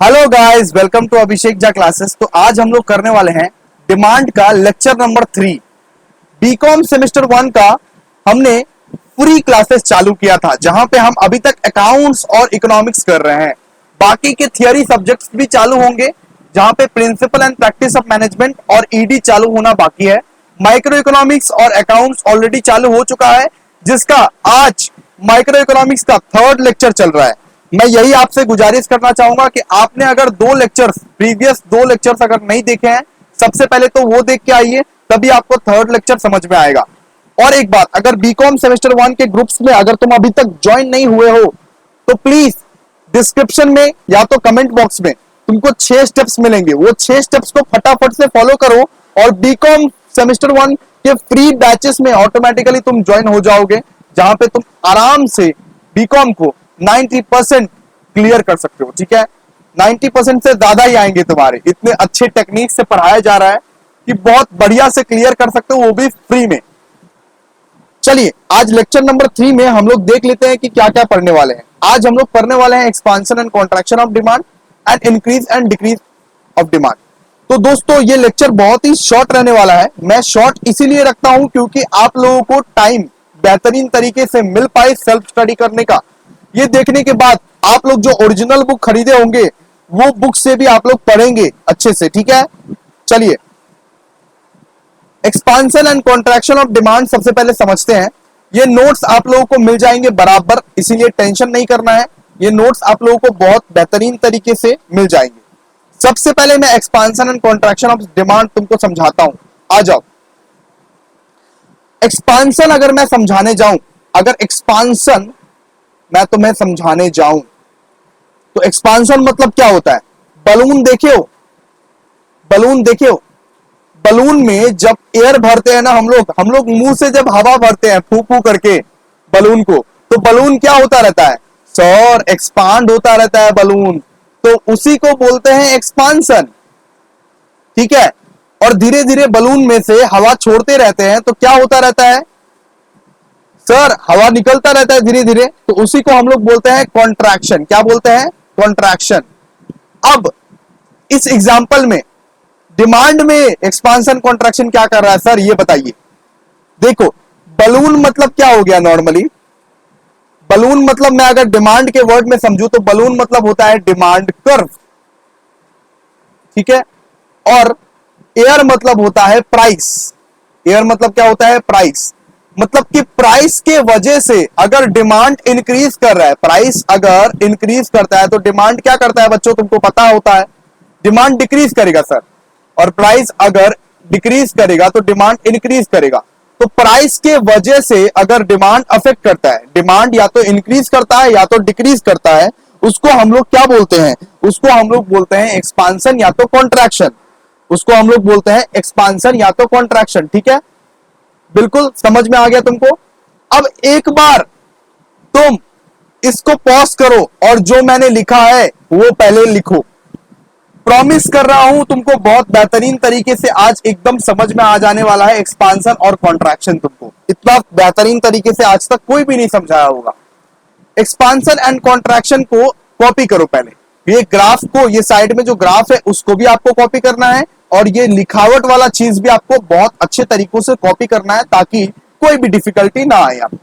Hello guys, welcome to अभिषेक जा classes. तो आज हम लोग करने वाले हैं डिमांड का लेक्चर नंबर 3। बीकॉम सेमेस्टर 1 का हमने फ्री क्लासेस चालू किया था, जहां पे हम अभी तक अकाउंट्स और इकोनॉमिक्स कर रहे हैं। बाकी के थियरी सब्जेक्ट्स भी चालू होंगे, जहां पे principle and practice of management और ईडी चालू होना बाकी है। माइक्रो इकोनॉमिक्स और अकाउंट्स ऑलरेडी चालू हो चुका है, जिसका आज माइक्रो इकोनॉमिक्स का 3rd लेक्चर चल रहा है। मैं यही आपसे गुजारिश करना चाहूंगा कि आपने अगर प्रीवियस दो लेक्चर्स अगर नहीं देखे हैं, सबसे पहले तो वो देख के आइए, तभी आपको 3rd लेक्चर समझ में आएगा। और एक बात, अगर बीकॉम सेमेस्टर 1 के ग्रुप्स में अगर तुम अभी तक ज्वाइन नहीं हुए हो, तो प्लीज डिस्क्रिप्शन में या तो कमेंट बॉक्स में तुमको 6 स्टेप्स मिलेंगे। वो 6 स्टेप्स को फटाफट से फॉलो करो और बीकॉम सेमेस्टर 1 के फ्री बैचेस में ऑटोमेटिकली तुम ज्वाइन हो जाओगे, जहां पे तुम आराम से बीकॉम को 90% क्लियर कर सकते हो। ठीक है, 90% से ज्यादा ही आएंगे तुम्हारे। इतने अच्छे टेक्निक से पढ़ाया जा रहा है कि बहुत बढ़िया से क्लियर कर सकते हो, वो भी फ्री में। चलिए, आज लेक्चर नंबर 3 में हम लोग देख लेते हैं कि क्या क्या पढ़ने वाले हैं। आज हम लोग पढ़ने वाले हैं expansion and contraction of demand and increase and decrease of demand. तो दोस्तों, ये लेक्चर बहुत ही शॉर्ट रहने वाला है। मैं शॉर्ट इसीलिए रखता हूं क्योंकि आप लोगों को टाइम बेहतरीन तरीके से मिल पाए सेल्फ स्टडी करने का। ये देखने के बाद आप लोग जो ओरिजिनल बुक खरीदे होंगे, वो बुक से भी आप लोग पढ़ेंगे अच्छे से। ठीक है, चलिए, expansion and contraction of demand सबसे पहले समझते हैं। ये नोट्स आप लोगों को मिल जाएंगे बराबर, इसीलिए टेंशन नहीं करना है। ये नोट्स आप लोगों को बहुत बेहतरीन तरीके से मिल जाएंगे। सबसे पहले मैं expansion and contraction of demand तुमको समझाता हूं। आ जाओ। एक्सपांशन अगर मैं समझाने जाऊं, अगर एक्सपांशन मैं तुम्हें समझाने जाऊं, तो एक्सपांशन मतलब क्या होता है? बलून देखे हो? बलून देखे हो? बलून में जब एयर भरते हैं ना, हम लोग मुंह से जब हवा भरते हैं फू फू करके बलून को, तो बलून क्या होता रहता है सर? एक्सपांड होता रहता है बलून। तो उसी को बोलते हैं एक्सपांशन। ठीक है, और धीरे धीरे बलून में से हवा छोड़ते रहते हैं, तो क्या होता रहता है सर? हवा निकलता रहता है धीरे धीरे, तो उसी को हम लोग बोलते हैं कॉन्ट्रैक्शन। क्या बोलते हैं? कॉन्ट्रैक्शन। अब इस एग्जाम्पल में डिमांड में एक्सपांशन कॉन्ट्रैक्शन क्या कर रहा है सर, ये बताइए। देखो, बलून मतलब क्या हो गया? नॉर्मली बलून मतलब, मैं अगर डिमांड के वर्ड में समझू तो बलून मतलब होता है डिमांड कर्व। ठीक है, और एयर मतलब होता है प्राइस। एयर मतलब क्या होता है? प्राइस। मतलब कि प्राइस के वजह से अगर डिमांड इंक्रीज कर रहा है, प्राइस अगर इंक्रीज करता है तो डिमांड क्या करता है बच्चों? तुमको पता होता है, डिमांड डिक्रीज करेगा सर। और प्राइस अगर डिक्रीज करेगा तो डिमांड इंक्रीज करेगा। तो प्राइस के वजह से अगर डिमांड अफेक्ट करता है, डिमांड या तो इंक्रीज करता है या तो डिक्रीज करता है, उसको हम लोग क्या बोलते हैं? उसको हम लोग बोलते हैं एक्सपांशन या तो कॉन्ट्रैक्शन। उसको हम लोग बोलते हैं एक्सपांशन या तो कॉन्ट्रैक्शन। ठीक है, बिल्कुल समझ में आ गया तुमको। अब एक बार तुम इसको पॉज करो और जो मैंने लिखा है वो पहले लिखो। प्रॉमिस कर रहा हूं तुमको बहुत बेहतरीन तरीके से आज एकदम समझ में आ जाने वाला है एक्सपांशन और कॉन्ट्रैक्शन। तुमको इतना बेहतरीन तरीके से आज तक कोई भी नहीं समझाया होगा। एक्सपांशन एंड कॉन्ट्रैक्शन को कॉपी करो पहले। ये ग्राफ को, ये साइड में जो ग्राफ है उसको भी आपको कॉपी करना है, और ये लिखावट वाला चीज भी आपको बहुत अच्छे तरीकों से कॉपी करना है, ताकि कोई भी डिफिकल्टी ना आए आपको।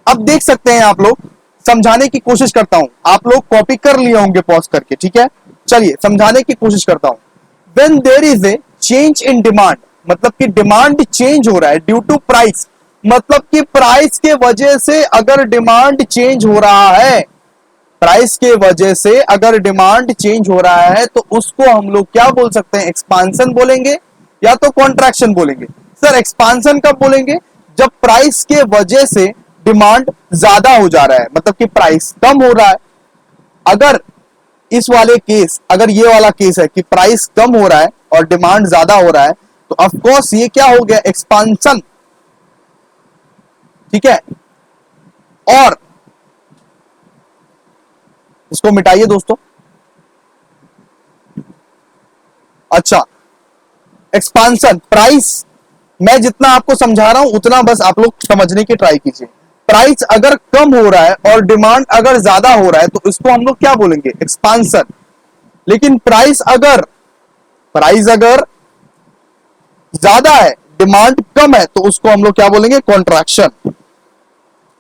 अब देख सकते हैं आप लोग, समझाने की कोशिश करता हूं। आप लोग कॉपी कर लिए होंगे पॉज करके। ठीक है, चलिए समझाने की कोशिश करता हूं। When there is a change in demand, मतलब कि डिमांड चेंज हो रहा है ड्यू टू प्राइस, मतलब कि प्राइस के वजह से अगर डिमांड चेंज हो रहा है, प्राइस के वजह से अगर डिमांड चेंज हो रहा है, तो उसको हम लोग क्या बोल सकते हैं? एक्सपांशन बोलेंगे या तो कॉन्ट्रैक्शन बोलेंगे। सर एक्सपांशन कब बोलेंगे? जब प्राइस के वजह से डिमांड ज्यादा हो जा रहा है, मतलब कि प्राइस कम हो रहा है। अगर इस वाले केस, अगर ये वाला केस है कि प्राइस कम हो रहा है और डिमांड ज्यादा हो रहा है, तो ऑफ कोर्स ये क्या हो गया? एक्सपांशन। ठीक है, और इसको मिटाइए दोस्तों। अच्छा, एक्सपांशन, प्राइस, मैं जितना आपको समझा रहा हूं उतना बस आप लोग समझने की ट्राई कीजिए। प्राइस अगर कम हो रहा है और डिमांड अगर ज्यादा हो रहा है तो इसको हम लोग क्या बोलेंगे, एक्सपांसन। लेकिन प्राइस अगर ज्यादा है, डिमांड कम है, तो उसको हम लोग क्या बोलेंगे, कॉन्ट्रैक्शन।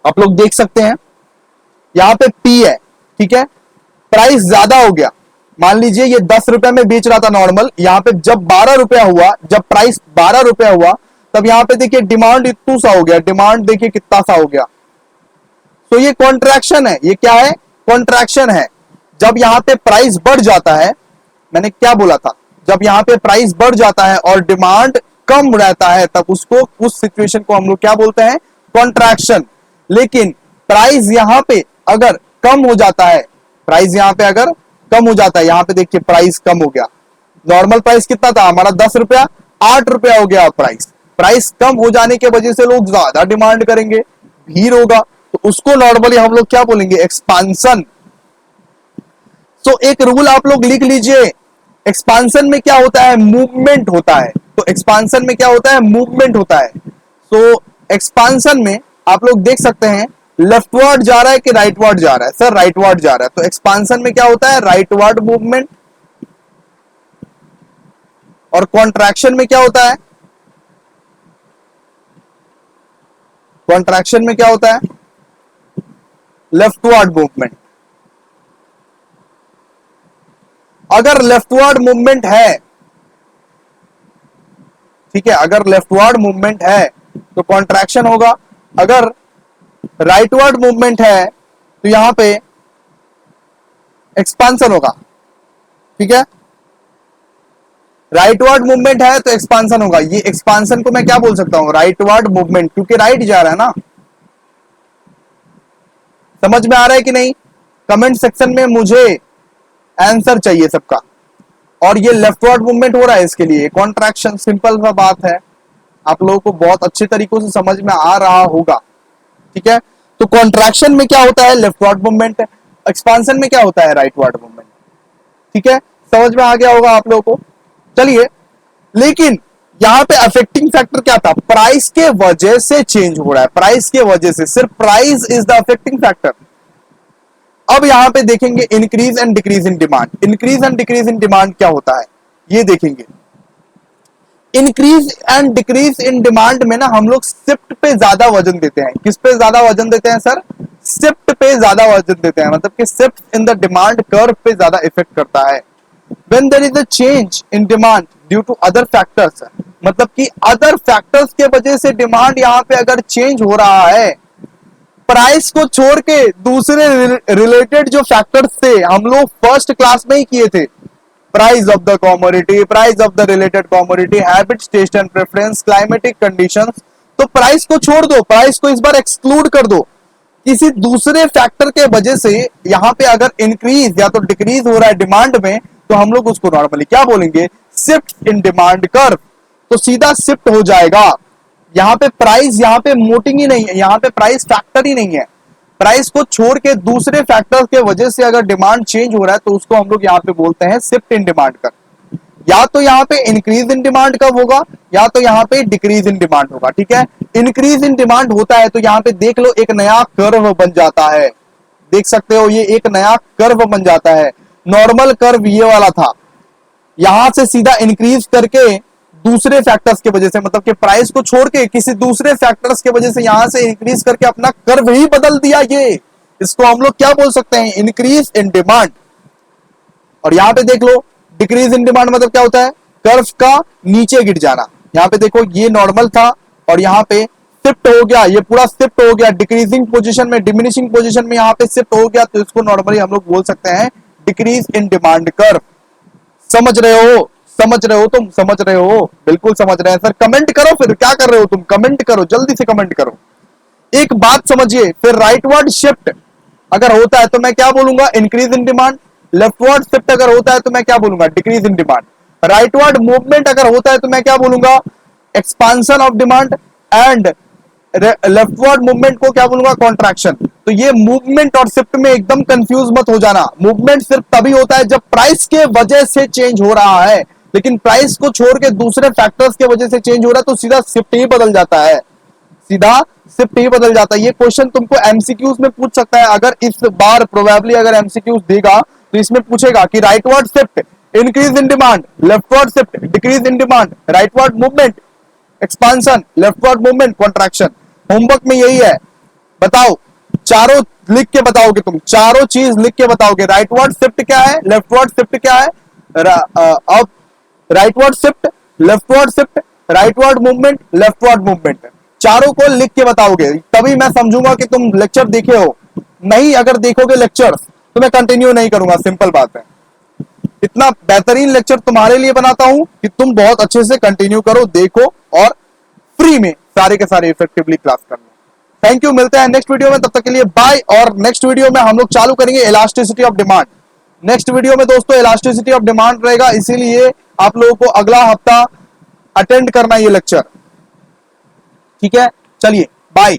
आप लोग देख सकते हैं यहां पे पी है, ठीक है, प्राइस ज्यादा हो गया, मान लीजिए ये 10 रुपए में बेच रहा था नॉर्मल, यहां पे जब 12 रुपया हुआ, जब प्राइस 12 रुपया हुआ, तब यहां पे देखिए डिमांड इतू सा हो गया, डिमांड देखिए कितना सा हो गया। तो ये कॉन्ट्रैक्शन है, ये क्या है, कॉन्ट्रैक्शन है। जब यहां पे प्राइस बढ़ जाता है, मैंने क्या बोला था, जब यहां पे प्राइस बढ़ जाता है और डिमांड कम रहता है, तब उसको, उस सिचुएशन को हम लोग क्या बोलते हैं, कॉन्ट्रैक्शन। लेकिन प्राइस यहां पे अगर कम हो जाता है, प्राइस यहां पे अगर कम हो जाता है, यहां पे देखिए प्राइस कम हो गया, नॉर्मल प्राइस कितना था हमारा 10 रुपया, 8 रुपया हो गया प्राइस। प्राइस कम हो जाने के वजह से लोग ज्यादा डिमांड करेंगे, भीड़ होगा, तो उसको नॉर्मली हम लोग क्या बोलेंगे, एक्सपांसन। तो एक रूल आप लोग लिख लीजिए, एक्सपांसन में क्या होता है, मूवमेंट होता है। तो एक्सपांसन में क्या होता है, मूवमेंट होता है। तो एक्सपांसन में आप लोग देख सकते हैं लेफ्टवर्ड जा रहा है कि राइटवर्ड जा रहा है, सर राइटवर्ड जा रहा है। तो एक्सपांसन में क्या होता है, राइटवर्ड मूवमेंट। और कॉन्ट्रैक्शन में क्या होता है, कॉन्ट्रैक्शन में क्या होता है, लेफ्टवर्ड मूवमेंट। अगर लेफ्टवर्ड मूवमेंट है, ठीक है, अगर लेफ्टवर्ड मूवमेंट है तो कॉन्ट्रैक्शन होगा, अगर राइटवर्ड मूवमेंट है तो यहां पे एक्सपांसन होगा, ठीक है, राइटवर्ड मूवमेंट है तो एक्सपांसन होगा। ये एक्सपांसन को मैं क्या बोल सकता हूं, राइटवर्ड मूवमेंट, क्योंकि राइट जा रहा है ना। समझ में आ रहा है कि नहीं, कमेंट सेक्शन में मुझे आंसर चाहिए सबका। और ये लेफ्टवर्ड मूवमेंट हो रहा है, इसके लिए कॉन्ट्रैक्शन, सिंपल सा बात है, आप लोगों को बहुत अच्छे तरीकों से समझ में आ रहा होगा, ठीक है। तो कॉन्ट्रैक्शन में क्या होता है, लेफ्टवर्ड मूवमेंट, एक्सपांसन में क्या होता है, राइटवर्ड मूवमेंट, ठीक है, समझ में आ गया होगा आप लोगों को। चलिए, लेकिन यहां पे अफेक्टिंग फैक्टर क्या था, प्राइस के वजह से चेंज हो रहा है, प्राइस के वजह से, सिर्फ price is the affecting factor. अब यहां पे देखेंगे increase and decrease in demand. Increase and decrease in demand क्या होता है, ये देखेंगे। Increase and decrease in demand में ना हम लोग शिफ्ट पे ज्यादा वजन देते हैं। किस पे ज्यादा वजन देते हैं सर, शिफ्ट पे ज्यादा वजन देते हैं, मतलब कि shift in the demand curve पे ज्यादा इफेक्ट करता है। When there is a change in demand due to other factors, मतलब कि अदर फैक्टर्स के वजह से डिमांड यहां पे अगर चेंज हो रहा है, प्राइस को छोड़ के दूसरे रिलेटेड जो फैक्टर्स थे, हम लोग फर्स्ट क्लास में ही किए थे, price of the commodity, price of the related commodity, habits, taste and preference, climatic conditions. तो प्राइस को छोड़ दो, प्राइस को इस बार एक्सक्लूड कर दो, किसी दूसरे फैक्टर के वजह से यहां पे अगर इंक्रीज या तो डिक्रीज हो रहा है डिमांड में, तो हम लोग उसको नॉर्मली क्या बोलेंगे, शिफ्ट इन डिमांड कर्व। तो सीधा शिफ्ट हो जाएगा, यहां पे प्राइस, यहां पे मोटिंग ही नहीं है, यहां पे प्राइस फैक्टर ही नहीं है। प्राइस को छोड़ के दूसरे फैक्टर्स के वजह से अगर डिमांड चेंज हो रहा है, तो उसको हम लोग यहां पे बोलते हैं शिफ्ट इन डिमांड कर्व। या तो यहां पे इंक्रीज इन डिमांड कब होगा, या तो यहां पे डिक्रीज इन डिमांड होगा, ठीक है। इंक्रीज इन डिमांड होता है तो यहां पे देख लो एक नया कर्व बन जाता है, देख सकते हो, ये एक नया कर्व बन जाता है। नॉर्मल कर्व ये वाला था, यहां से सीधा इंक्रीज करके दूसरे फैक्टर्स के वजह से, मतलब कि प्राइस को छोड़ के किसी दूसरे फैक्टर्स के वजह से यहां से इंक्रीज करके अपना कर्व ही बदल दिया। ये इसको हम लोग क्या बोल सकते हैं, इंक्रीज इन डिमांड। और यहां पे देख लो डिक्रीज इन डिमांड मतलब क्या होता है, कर्व का नीचे गिर जाना। यहां पे देखो ये नॉर्मल था और यहां पे शिफ्ट हो गया, ये पूरा शिफ्ट हो गया डिक्रीजिंग पोजीशन में, डिमिनिशिंग पोजीशन में यहां पे शिफ्ट हो गया, तो इसको नॉर्मली हम लोग बोल सकते हैं डिक्रीज इन डिमांड कर्व। समझ रहे हो, समझ रहे हो, तुम समझ रहे हो, बिल्कुल समझ रहे हैं सर। कमेंट करो, फिर क्या कर रहे हो तुम, कमेंट करो, जल्दी से कमेंट करो। एक बात समझिए, फिर राइटवर्ड शिफ्ट अगर होता है तो मैं क्या बोलूंगा, increase in demand. Leftward shift अगर होता है तो मैं क्या बोलूंगा, decrease in demand. Rightward movement अगर होता है तो मैं क्या बोलूंगा, expansion of demand. And leftward movement को क्या बोलूंगा, कॉन्ट्रैक्शन। तो ये मूवमेंट और शिफ्ट में एकदम कंफ्यूज मत हो जाना। मूवमेंट सिर्फ तभी होता है जब प्राइस के वजह से चेंज हो रहा है, लेकिन प्राइस को छोड़ के दूसरे फैक्टर्स के वजह से चेंज हो रहा है तो सीधा शिफ्ट ही बदल जाता है, सीधा शिफ्ट ही बदल जाता है। ये क्वेश्चन तुमको एमसीक्यूज में पूछ सकता है। अगर इस बार प्रोबेबली अगर एमसीक्यूज देगा तो इसमें पूछेगा कि rightward shift increase in demand, leftward shift decrease in demand, rightward movement expansion, leftward movement contraction. Homework में यही है, बताओ चारों लिख के बताओगे, तुम चारों चीज लिख के बताओगे। राइटवर्ड शिफ्ट क्या है, लेफ्टवर्ड शिफ्ट क्या है, अब rightward shift, leftward shift, rightward movement, leftward movement, चारों को लिख के बताओगे, तभी मैं समझूंगा कि तुम लेक्चर देखे हो। नहीं अगर देखोगे लेक्चर तो मैं कंटिन्यू नहीं करूंगा, सिंपल बात है। इतना बेहतरीन लेक्चर तुम्हारे लिए बनाता हूं कि तुम बहुत अच्छे से कंटिन्यू करो, देखो और फ्री में सारे के सारे इफेक्टिवली क्लास कर लो। थैंक यू, मिलते हैं नेक्स्ट वीडियो में, तब तक के लिए बाय। और नेक्स्ट वीडियो में हम लोग चालू करेंगे elasticity of demand. Next video में दोस्तों इलास्टिसिटी ऑफ डिमांड रहेगा, इसीलिए आप लोगों को अगला हफ्ता अटेंड करना ये लेक्चर, ठीक है। चलिए बाय।